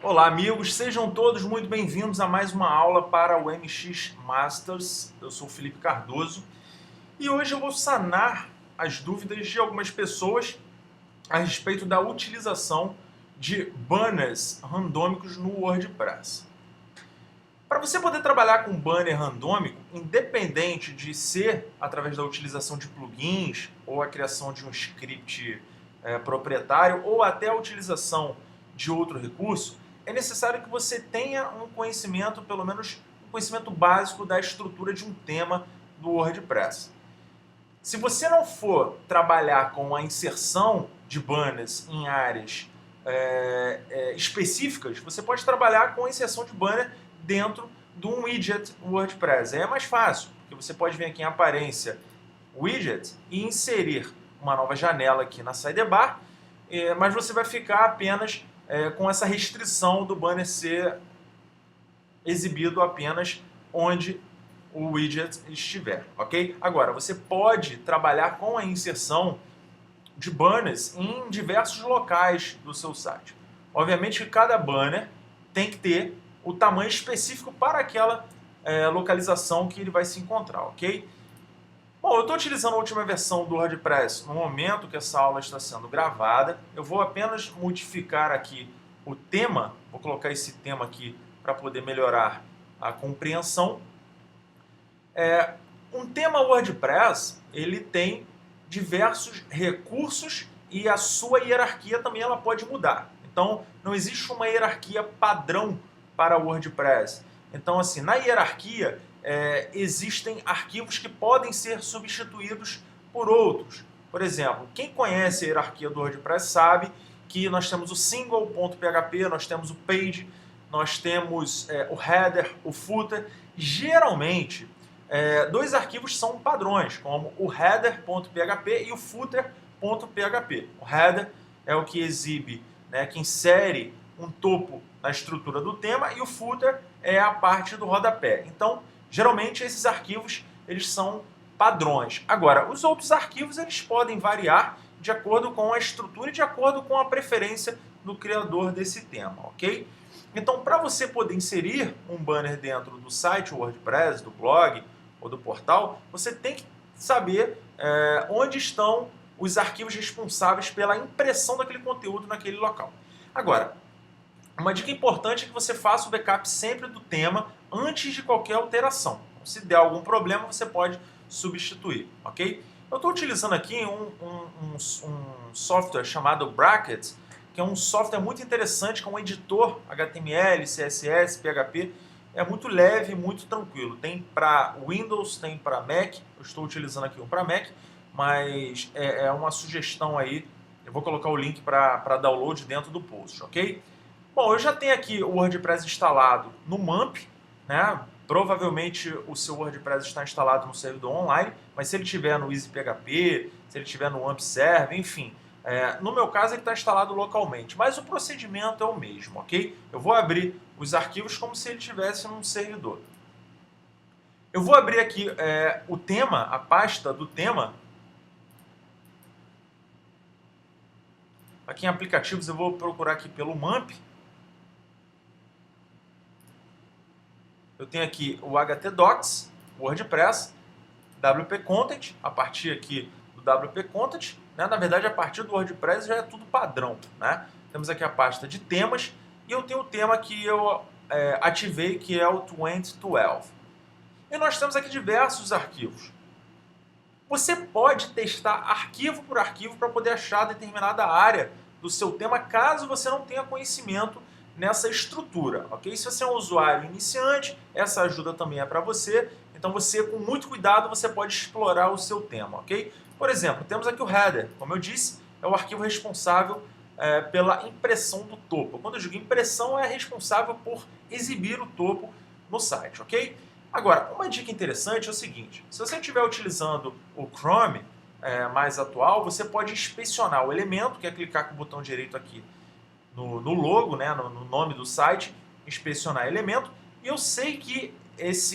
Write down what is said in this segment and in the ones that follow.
Olá, amigos, sejam todos muito bem-vindos a mais uma aula para o MX Masters. Eu sou o Felipe Cardoso e hoje eu vou sanar as dúvidas de algumas pessoas a respeito da utilização de banners randômicos no WordPress. Para você poder trabalhar com banner randômico, independente de ser através da utilização de plugins ou a criação de um script proprietário ou até a utilização de outro recurso, é necessário que você tenha um conhecimento, pelo menos um conhecimento básico da estrutura de um tema do WordPress. Se você não for trabalhar com a inserção de banners em áreas específicas, você pode trabalhar com a inserção de banner dentro de um widget WordPress. Aí é mais fácil, porque você pode vir aqui em aparência, widget, e inserir uma nova janela aqui na sidebar, mas você vai ficar apenas com essa restrição do banner ser exibido apenas onde o widget estiver, ok? Agora, você pode trabalhar com a inserção de banners em diversos locais do seu site. Obviamente que cada banner tem que ter o tamanho específico para aquela localização que ele vai se encontrar, ok? Bom, eu estou utilizando a última versão do WordPress no momento que essa aula está sendo gravada. Eu vou apenas modificar aqui o tema, vou colocar esse tema aqui para poder melhorar a compreensão. Um tema WordPress, ele tem diversos recursos e a sua hierarquia também ela pode mudar. Então, não existe uma hierarquia padrão para o WordPress. Então, assim, na hierarquia, existem arquivos que podem ser substituídos por outros. Por exemplo, quem conhece a hierarquia do WordPress sabe que nós temos o single.php, nós temos o page, nós temos o header, o footer. Geralmente, dois arquivos são padrões, como o header.php e o footer.php. O header é o que exibe, que insere um topo na estrutura do tema, e o footer é a parte do rodapé. Então, geralmente esses arquivos eles são padrões. Agora, os outros arquivos eles podem variar de acordo com a estrutura e de acordo com a preferência do criador desse tema, ok? Então, para você poder inserir um banner dentro do site WordPress, do blog ou do portal, você tem que saber onde estão os arquivos responsáveis pela impressão daquele conteúdo naquele local. Agora, uma dica importante é que você faça o backup sempre do tema antes de qualquer alteração. Se der algum problema, você pode substituir, ok? Eu estou utilizando aqui um software chamado Bracket, que é um software muito interessante, com um editor HTML, CSS, PHP. É muito leve, muito tranquilo. Tem para Windows, tem para Mac. Eu estou utilizando aqui um para Mac, mas é uma sugestão aí. Eu vou colocar o link para download dentro do post, ok? Bom, eu já tenho aqui o WordPress instalado no MAMP, né? Provavelmente o seu WordPress está instalado no servidor online, mas se ele estiver no EasyPHP, se ele estiver no AmpServe, enfim, no meu caso ele está instalado localmente, mas o procedimento é o mesmo, ok? Eu vou abrir os arquivos como se ele estivesse num servidor. Eu vou abrir aqui o tema, a pasta do tema. Aqui em aplicativos eu vou procurar aqui pelo MAMP. Eu tenho aqui o htdocs, WordPress, WP Content, a partir aqui do WP Content, né? Na verdade, a partir do WordPress já é tudo padrão, né? Temos aqui a pasta de temas e eu tenho o tema que eu ativei, que é o 2012. E nós temos aqui diversos arquivos. Você pode testar arquivo por arquivo para poder achar determinada área do seu tema, caso você não tenha conhecimento nessa estrutura, ok? Se você é um usuário iniciante, essa ajuda também é para você. Então você, com muito cuidado, você pode explorar o seu tema, ok? Por exemplo, temos aqui o header. Como eu disse, é o arquivo responsável pela impressão do topo. Quando eu digo impressão, é responsável por exibir o topo no site, ok? Agora, uma dica interessante é o seguinte: se você estiver utilizando o Chrome mais atual, você pode inspecionar o elemento, que é clicar com o botão direito aqui no logo, né, no nome do site, inspecionar elemento, e eu sei que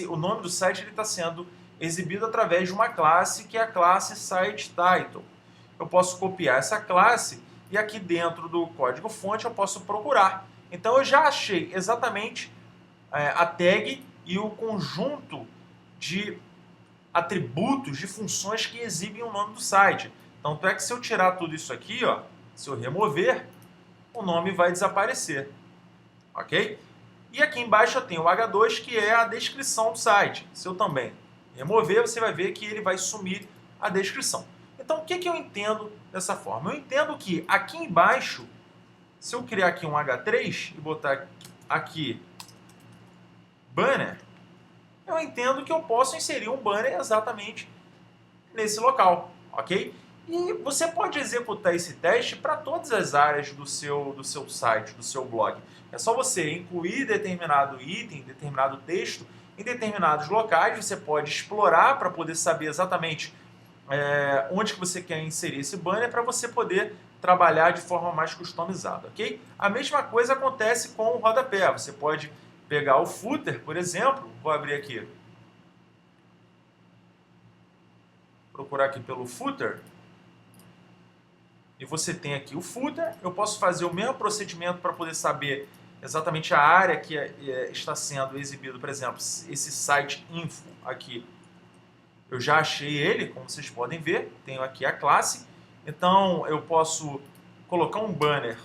o nome do site está sendo exibido através de uma classe, que é a classe SiteTitle. Eu posso copiar essa classe e aqui dentro do código-fonte eu posso procurar Então eu já achei exatamente a tag e o conjunto de atributos, de funções que exibem o nome do site. Tanto é que se eu tirar tudo isso aqui, ó, se eu remover, o nome vai desaparecer. Ok? E aqui embaixo eu tenho o H2, que é a descrição do site. Se eu também remover, você vai ver que ele vai sumir a descrição. Então, o que eu entendo dessa forma? Eu entendo que aqui embaixo, se eu criar aqui um H3 e botar aqui banner, eu entendo que eu posso inserir um banner exatamente nesse local, ok? E você pode executar esse teste para todas as áreas do seu site, do seu blog. É só você incluir determinado item, determinado texto em determinados locais. Você pode explorar para poder saber exatamente onde que você quer inserir esse banner para você poder trabalhar de forma mais customizada, ok? A mesma coisa acontece com o rodapé. Você pode pegar o footer, por exemplo. Vou abrir aqui. Procurar aqui pelo footer. E você tem aqui o footer. Eu posso fazer o mesmo procedimento para poder saber exatamente a área que está sendo exibido. Por exemplo, esse site info aqui. Eu já achei ele, como vocês podem ver. Tenho aqui a classe. Então, eu posso colocar um banner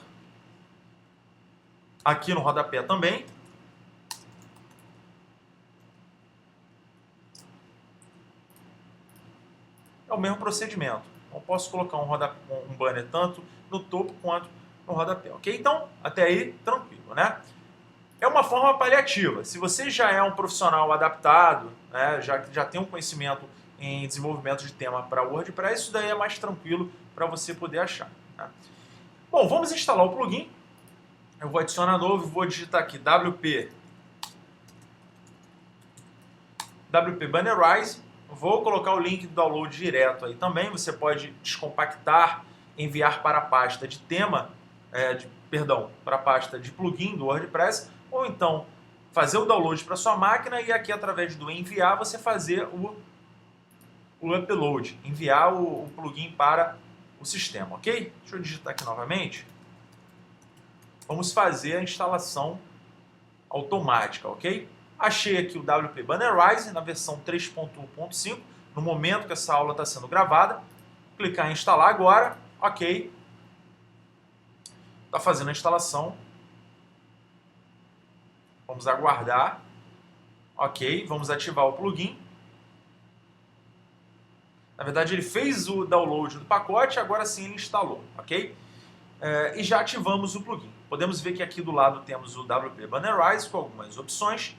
aqui no rodapé também. É o mesmo procedimento. Então, posso colocar um banner tanto no topo quanto no rodapé, ok? Então, até aí, tranquilo, né? É uma forma paliativa. Se você já é um profissional adaptado, né, já tem um conhecimento em desenvolvimento de tema para WordPress, isso daí é mais tranquilo para você poder achar. Né? Bom, vamos instalar o plugin. Eu vou adicionar novo, vou digitar aqui WP Bannerize. Vou colocar o link do download direto aí também. Você pode descompactar, enviar para a pasta de tema, para a pasta de plugin do WordPress, ou então fazer o download para sua máquina e aqui através do enviar você fazer o upload, enviar o plugin para o sistema, ok? Deixa eu digitar aqui novamente. Vamos fazer a instalação automática, ok? Achei aqui o WP Bannerize na versão 3.1.5, no momento que essa aula está sendo gravada. Clicar em instalar agora, ok. Está fazendo a instalação. Vamos aguardar. Ok, vamos ativar o plugin. Na verdade, ele fez o download do pacote, agora sim ele instalou, ok? E já ativamos o plugin. Podemos ver que aqui do lado temos o WP Bannerize com algumas opções.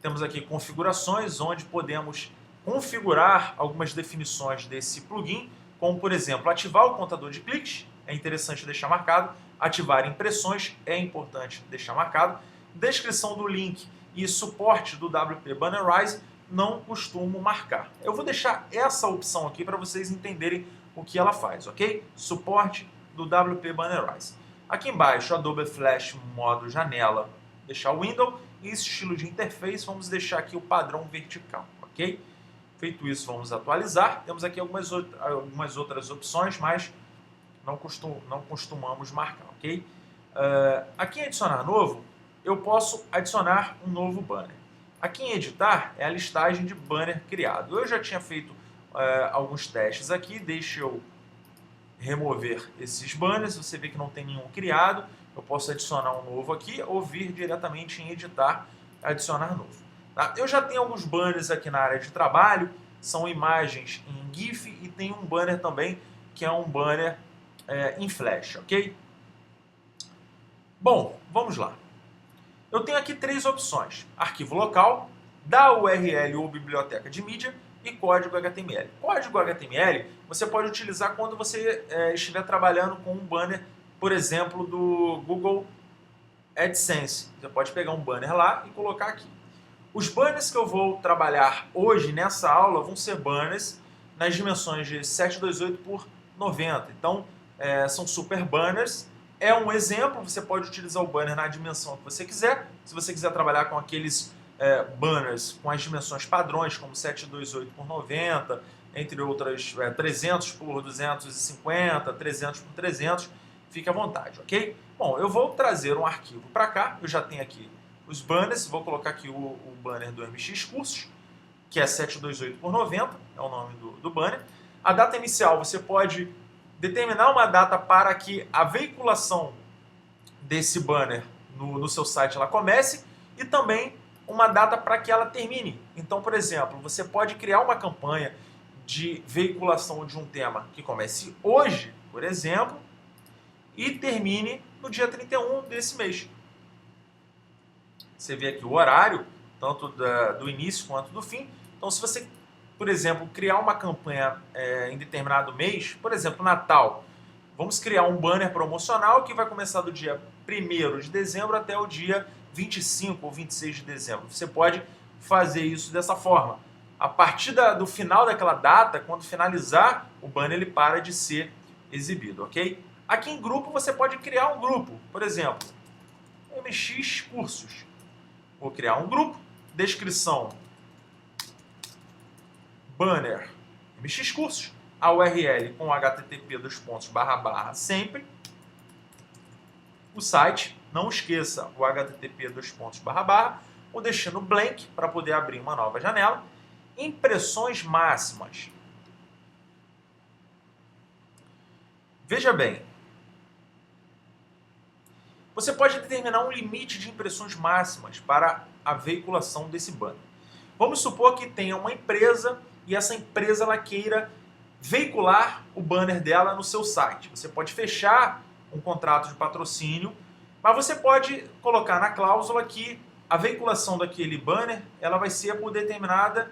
Temos aqui configurações, onde podemos configurar algumas definições desse plugin, como, por exemplo, ativar o contador de cliques, é interessante deixar marcado, ativar impressões, é importante deixar marcado, descrição do link e suporte do WP Bannerize, não costumo marcar. Eu vou deixar essa opção aqui para vocês entenderem o que ela faz, ok? Suporte do WP Bannerize. Aqui embaixo, Adobe Flash modo janela, deixar o window. E esse estilo de interface, vamos deixar aqui o padrão vertical, ok? Feito isso, vamos atualizar. Temos aqui algumas outras opções, mas não costumamos marcar, ok? Aqui em adicionar novo, eu posso adicionar um novo banner. Aqui em editar, é a listagem de banner criado. Eu já tinha feito alguns testes aqui, deixa eu remover esses banners, você vê que não tem nenhum criado. Eu posso adicionar um novo aqui ou vir diretamente em editar, adicionar novo. Tá? Eu já tenho alguns banners aqui na área de trabalho, são imagens em GIF e tem um banner também que é um banner em Flash, ok? Bom, vamos lá. Eu tenho aqui três opções: arquivo local, da URL ou biblioteca de mídia e código HTML. Código HTML você pode utilizar quando você estiver trabalhando com um banner, por exemplo, do Google AdSense. Você pode pegar um banner lá e colocar aqui. Os banners que eu vou trabalhar hoje nessa aula vão ser banners nas dimensões de 728 por 90. Então, são super banners. É um exemplo, você pode utilizar o banner na dimensão que você quiser. Se você quiser trabalhar com aqueles banners com as dimensões padrões, como 728 por 90, entre outras 300 por 250, 300 por 300, fique à vontade, ok? Bom, eu vou trazer um arquivo para cá, eu já tenho aqui os banners, vou colocar aqui o banner do MX Cursos, que é 728 por 90, é o nome do banner. A data inicial, você pode determinar uma data para que a veiculação desse banner no seu site ela comece e também uma data para que ela termine. Então, por exemplo, você pode criar uma campanha de veiculação de um tema que comece hoje, por exemplo, e termine no dia 31 desse mês. Você vê aqui o horário, tanto do início quanto do fim. Então, se você, por exemplo, criar uma campanha em determinado mês, por exemplo, Natal, vamos criar um banner promocional que vai começar do dia 1º de dezembro até o dia 25 ou 26 de dezembro. Você pode fazer isso dessa forma. A partir do final daquela data, quando finalizar, o banner ele para de ser exibido, ok? Aqui em grupo você pode criar um grupo, por exemplo, MX Cursos. Vou criar um grupo, descrição, banner, MX Cursos, a URL com http:// sempre, o site, não esqueça o http:// o destino blank para poder abrir uma nova janela, impressões máximas. Veja bem, você pode determinar um limite de impressões máximas para a veiculação desse banner. Vamos supor que tenha uma empresa e essa empresa ela queira veicular o banner dela no seu site. Você pode fechar um contrato de patrocínio, mas você pode colocar na cláusula que a veiculação daquele banner ela vai ser por determinado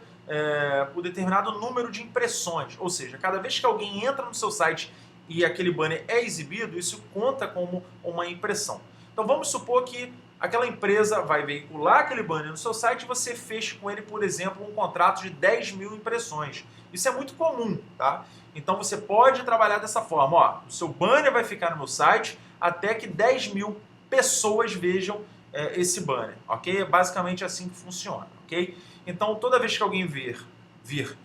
número de impressões. Ou seja, cada vez que alguém entra no seu site e aquele banner é exibido, isso conta como uma impressão. Então vamos supor que aquela empresa vai veicular aquele banner no seu site e você fecha com ele, por exemplo, um contrato de 10.000 impressões. Isso é muito comum, tá? Então você pode trabalhar dessa forma, ó, o seu banner vai ficar no meu site até que 10.000 pessoas vejam esse banner, ok? É basicamente assim que funciona, ok? Então toda vez que alguém vir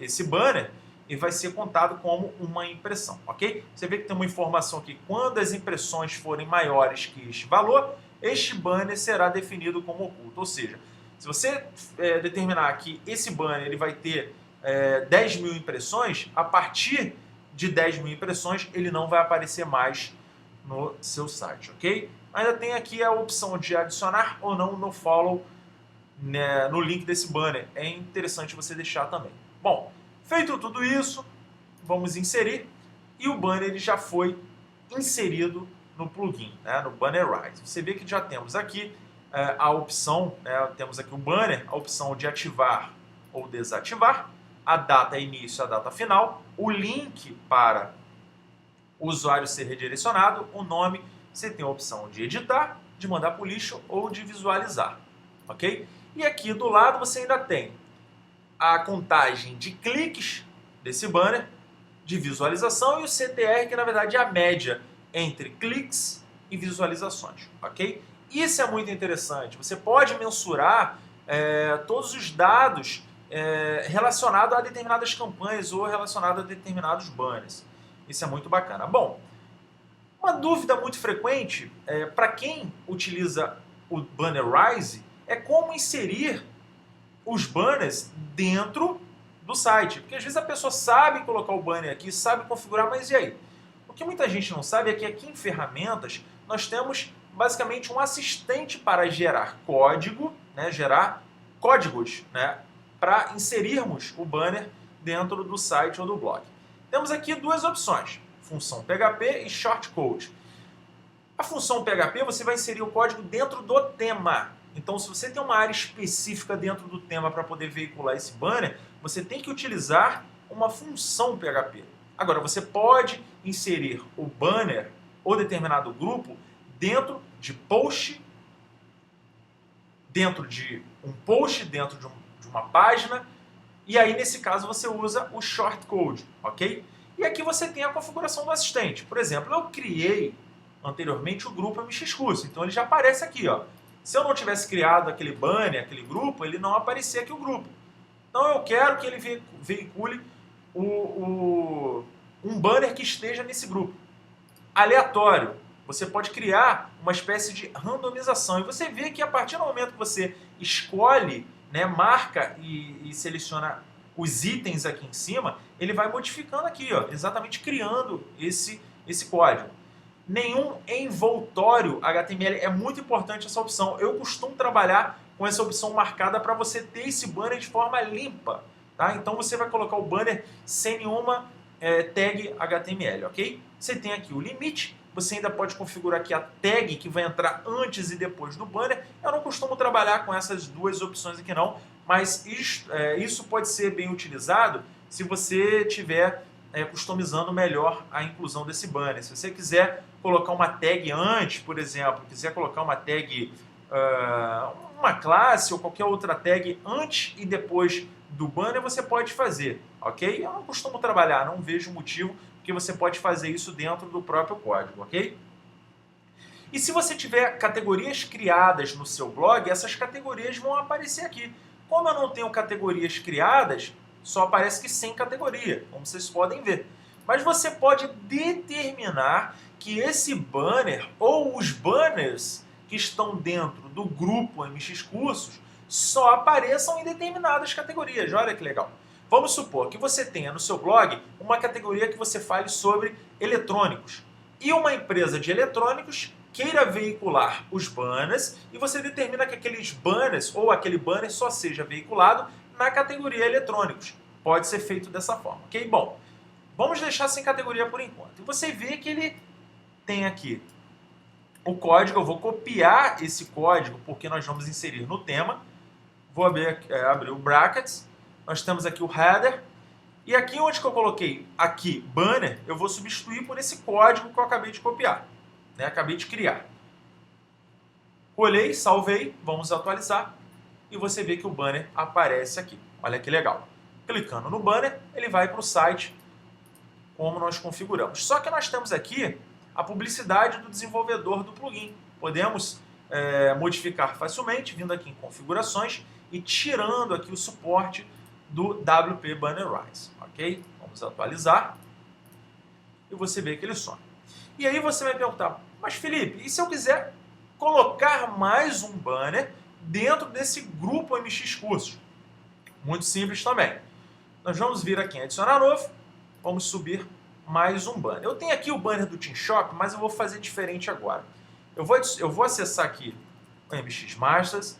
esse banner, ele vai ser contado como uma impressão, ok? Você vê que tem uma informação aqui, quando as impressões forem maiores que este valor, este banner será definido como oculto. Ou seja, se você determinar que esse banner ele vai ter 10.000 impressões, a partir de 10.000 impressões ele não vai aparecer mais no seu site, ok? Ainda tem aqui a opção de adicionar ou não no follow, né, no link desse banner. É interessante você deixar também. Bom, feito tudo isso, vamos inserir e o banner ele já foi inserido no plugin, né, no Bannerize. Você vê que já temos aqui a opção, temos aqui o banner, a opção de ativar ou desativar, a data início, a data final, o link para o usuário ser redirecionado, o nome, você tem a opção de editar, de mandar para o lixo ou de visualizar, ok? E aqui do lado você ainda tem a contagem de cliques desse banner, de visualização e o CTR, que na verdade é a média entre cliques e visualizações, ok? Isso é muito interessante. Você pode mensurar todos os dados relacionados a determinadas campanhas ou relacionados a determinados banners. Isso é muito bacana. Bom, uma dúvida muito frequente para quem utiliza o Bannerize é como inserir os banners dentro do site. Porque às vezes a pessoa sabe colocar o banner aqui, sabe configurar, mas e aí? O que muita gente não sabe é que aqui em ferramentas nós temos basicamente um assistente para gerar código, né, gerar códigos, né, para inserirmos o banner dentro do site ou do blog. Temos aqui duas opções, função PHP e shortcode. A função PHP você vai inserir o código dentro do tema. Então, se você tem uma área específica dentro do tema para poder veicular esse banner, você tem que utilizar uma função PHP. Agora, você pode inserir o banner ou determinado grupo dentro de post, dentro de um post, dentro de uma página, e aí, nesse caso, você usa o shortcode, ok? E aqui você tem a configuração do assistente. Por exemplo, eu criei anteriormente o grupo MX Curso, então ele já aparece aqui, ó. Se eu não tivesse criado aquele banner, aquele grupo, ele não aparecia aqui o grupo. Então eu quero que ele veicule um banner que esteja nesse grupo. Aleatório. você pode criar uma espécie de randomização. E você vê que a partir do momento que você escolhe, né, marca e seleciona os itens aqui em cima, ele vai modificando aqui, ó, exatamente criando esse código. Nenhum envoltório HTML, é muito importante essa opção. Eu costumo trabalhar com essa opção marcada para você ter esse banner de forma limpa. Tá? Então você vai colocar o banner sem nenhuma tag HTML, ok? Você tem aqui o limite, você ainda pode configurar aqui a tag que vai entrar antes e depois do banner. Eu não costumo trabalhar com essas duas opções aqui não, mas isso pode ser bem utilizado se você estiver customizando melhor a inclusão desse banner. Se você quiser colocar uma tag antes, por exemplo, quiser colocar uma tag, uma classe ou qualquer outra tag antes e depois do banner, você pode fazer, ok? Eu não costumo trabalhar, não vejo motivo que você pode fazer isso dentro do próprio código, ok? E se você tiver categorias criadas no seu blog, essas categorias vão aparecer aqui. Como eu não tenho categorias criadas, só aparece que sem categoria, como vocês podem ver. Mas você pode determinar que esse banner ou os banners que estão dentro do grupo MX Cursos só apareçam em determinadas categorias. Olha que legal. Vamos supor que você tenha no seu blog uma categoria que você fale sobre eletrônicos. E uma empresa de eletrônicos queira veicular os banners e você determina que aqueles banners ou aquele banner só seja veiculado na categoria eletrônicos. Pode ser feito dessa forma, ok? Bom, vamos deixar sem categoria por enquanto. E você vê que ele tem aqui o código. Eu vou copiar esse código porque nós vamos inserir no tema. Vou abrir o brackets. Nós temos aqui o header. E aqui onde que eu coloquei aqui banner, eu vou substituir por esse código que eu acabei de copiar. Né? Acabei de criar. Colhei, salvei, vamos atualizar. E você vê que o banner aparece aqui. Olha que legal. Clicando no banner, ele vai para o site como nós configuramos. Só que nós temos aqui a publicidade do desenvolvedor do plugin. Podemos modificar facilmente, vindo aqui em configurações e tirando aqui o suporte do WP Bannerize. Ok? Vamos atualizar. E você vê que ele some. E aí você vai perguntar, mas Felipe, e se eu quiser colocar mais um banner dentro desse grupo MX Cursos? Muito simples também. Nós vamos vir aqui em adicionar novo, vamos subir mais um banner. Eu tenho aqui o banner do TeamShop, mas eu vou fazer diferente agora. Eu vou acessar aqui o MX Masters,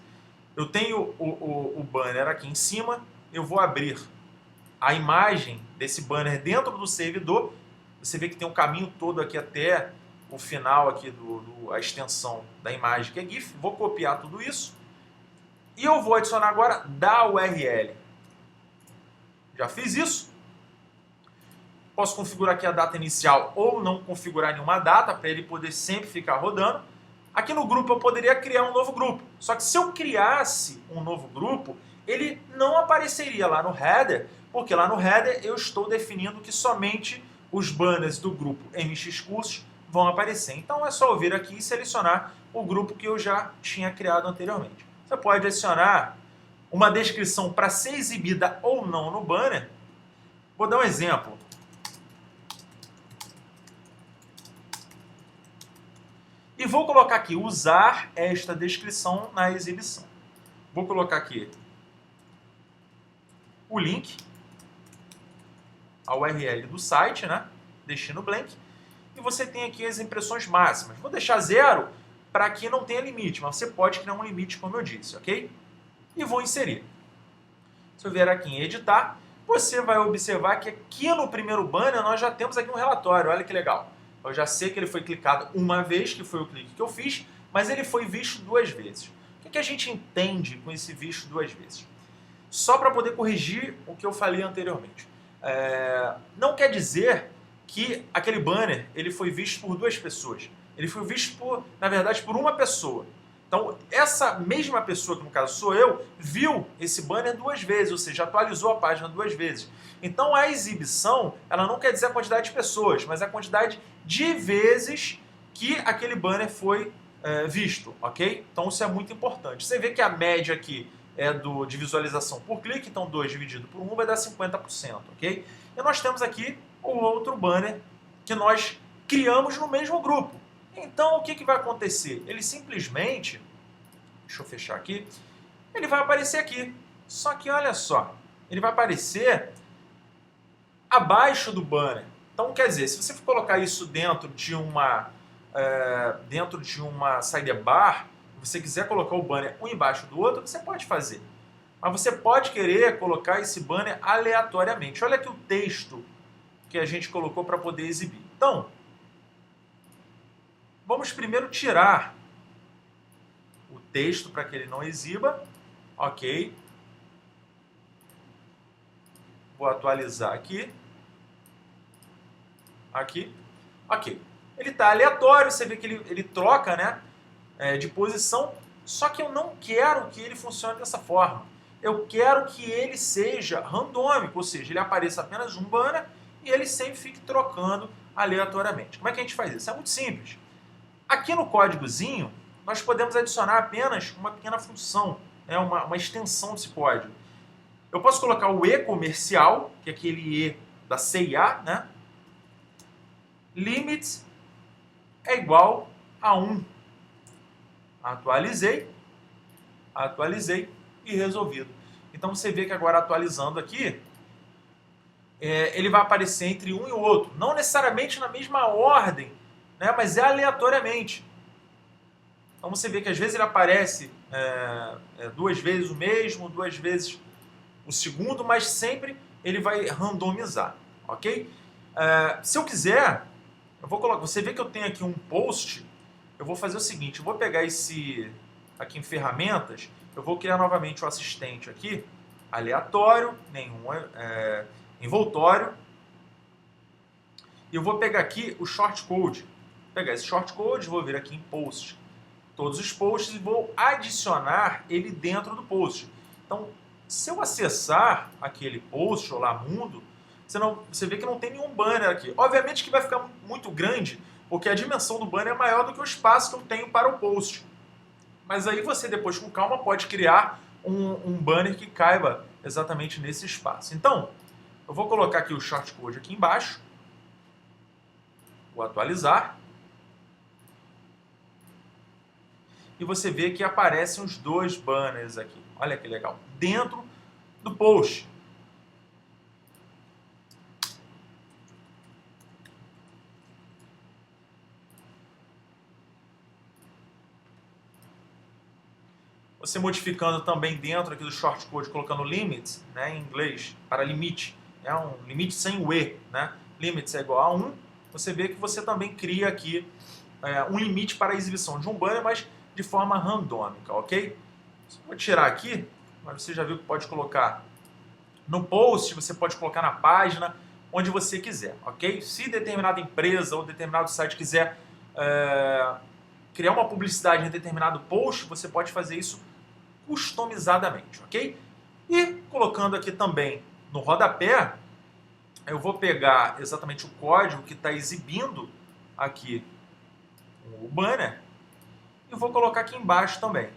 eu tenho o banner aqui em cima, eu vou abrir a imagem desse banner dentro do servidor. Você vê que tem um caminho todo aqui até o final aqui a extensão da imagem que é GIF. Vou copiar tudo isso e eu vou adicionar agora da URL. Já fiz isso. Posso configurar aqui a data inicial ou não configurar nenhuma data para ele poder sempre ficar rodando. Aqui no grupo eu poderia criar um novo grupo. Só que se eu criasse um novo grupo, ele não apareceria lá no header, porque lá no header eu estou definindo que somente os banners do grupo MX Cursos vão aparecer. Então é só eu vir aqui e selecionar o grupo que eu já tinha criado anteriormente. Você pode adicionar uma descrição para ser exibida ou não no banner. Vou dar um exemplo. E vou colocar aqui, usar esta descrição na exibição. Vou colocar aqui o link, a URL do site, né? Destino blank. E você tem aqui as impressões máximas. Vou deixar 0 para que não tenha limite, mas você pode criar um limite, como eu disse, ok? E vou inserir. Se eu vier aqui em editar, você vai observar que aqui no primeiro banner nós já temos aqui um relatório. Olha que legal. Eu já sei que ele foi clicado uma vez, que foi o clique que eu fiz, mas ele foi visto 2 vezes. O que a gente entende com esse visto 2 vezes? Só para poder corrigir o que eu falei anteriormente. Não quer dizer que aquele banner ele foi visto por 2 pessoas. Ele foi visto, na verdade, por uma pessoa. Então, essa mesma pessoa, que no caso sou eu, viu esse banner 2 vezes, ou seja, atualizou a página 2 vezes. Então, a exibição, ela não quer dizer a quantidade de pessoas, mas a quantidade de vezes que aquele banner foi visto, ok? Então, isso é muito importante. Você vê que a média aqui é de visualização por clique, então 2 dividido por 1 vai dar 50%, ok? E nós temos aqui o outro banner que nós criamos no mesmo grupo. Então, o que vai acontecer? Ele simplesmente, deixa eu fechar aqui, ele vai aparecer aqui. Só que olha só, ele vai aparecer abaixo do banner. Então, quer dizer, se você for colocar isso dentro de uma sidebar, você quiser colocar o banner um embaixo do outro, você pode fazer. Mas você pode querer colocar esse banner aleatoriamente. Olha aqui o texto que a gente colocou para poder exibir. Então, vamos primeiro tirar o texto para que ele não exiba. Ok. Vou atualizar aqui. Aqui. Ok. Ele está aleatório, você vê que ele troca, né, de posição, só que eu não quero que ele funcione dessa forma. Eu quero que ele seja randômico, ou seja, ele apareça apenas um banner e ele sempre fique trocando aleatoriamente. Como é que a gente faz isso? É muito simples. Aqui no códigozinho, nós podemos adicionar apenas uma pequena função, né, uma extensão desse código. Eu posso colocar o E comercial, que é aquele E da CIA, né? Limit é igual a 1. Atualizei e resolvido. Então você vê que agora atualizando aqui, ele vai aparecer entre um e o outro. Não necessariamente na mesma ordem, né, mas é aleatoriamente. Então você vê que às vezes ele aparece duas vezes o mesmo, duas vezes o segundo, mas sempre ele vai randomizar, ok? Se eu quiser, eu vou colocar. Você vê que eu tenho aqui um post. Eu vou fazer o seguinte: eu vou pegar esse aqui em ferramentas, eu vou criar novamente o assistente aqui, aleatório, nenhum envoltório, e eu vou pegar aqui o shortcode. Vou pegar esse shortcode, vou vir aqui em post, todos os posts e vou adicionar ele dentro do post. Então, se eu acessar aquele post, Olá Mundo, você vê que não tem nenhum banner aqui. Obviamente que vai ficar muito grande, porque a dimensão do banner é maior do que o espaço que eu tenho para o post. Mas aí você, depois, com calma, pode criar um banner que caiba exatamente nesse espaço. Então, eu vou colocar aqui o shortcode aqui embaixo. Vou atualizar. E você vê que aparecem os dois banners aqui. Olha que legal. Dentro do post. Você modificando também dentro aqui do shortcode, colocando limit, né, em inglês, para limite. É um limite sem o E, né? Limits é igual a 1. Você vê que você também cria aqui um limite para a exibição de um banner, mas de forma randômica, ok? Vou tirar aqui, mas você já viu que pode colocar no post, você pode colocar na página, onde você quiser, ok? Se determinada empresa ou determinado site quiser criar uma publicidade em determinado post, você pode fazer isso customizadamente, ok? E colocando aqui também no rodapé, eu vou pegar exatamente o código que está exibindo aqui o banner e vou colocar aqui embaixo também.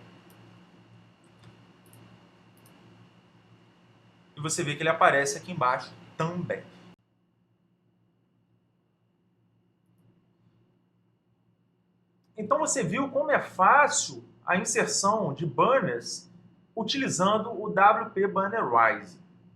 E você vê que ele aparece aqui embaixo também. Então você viu como é fácil a inserção de banners utilizando o WP Bannerize.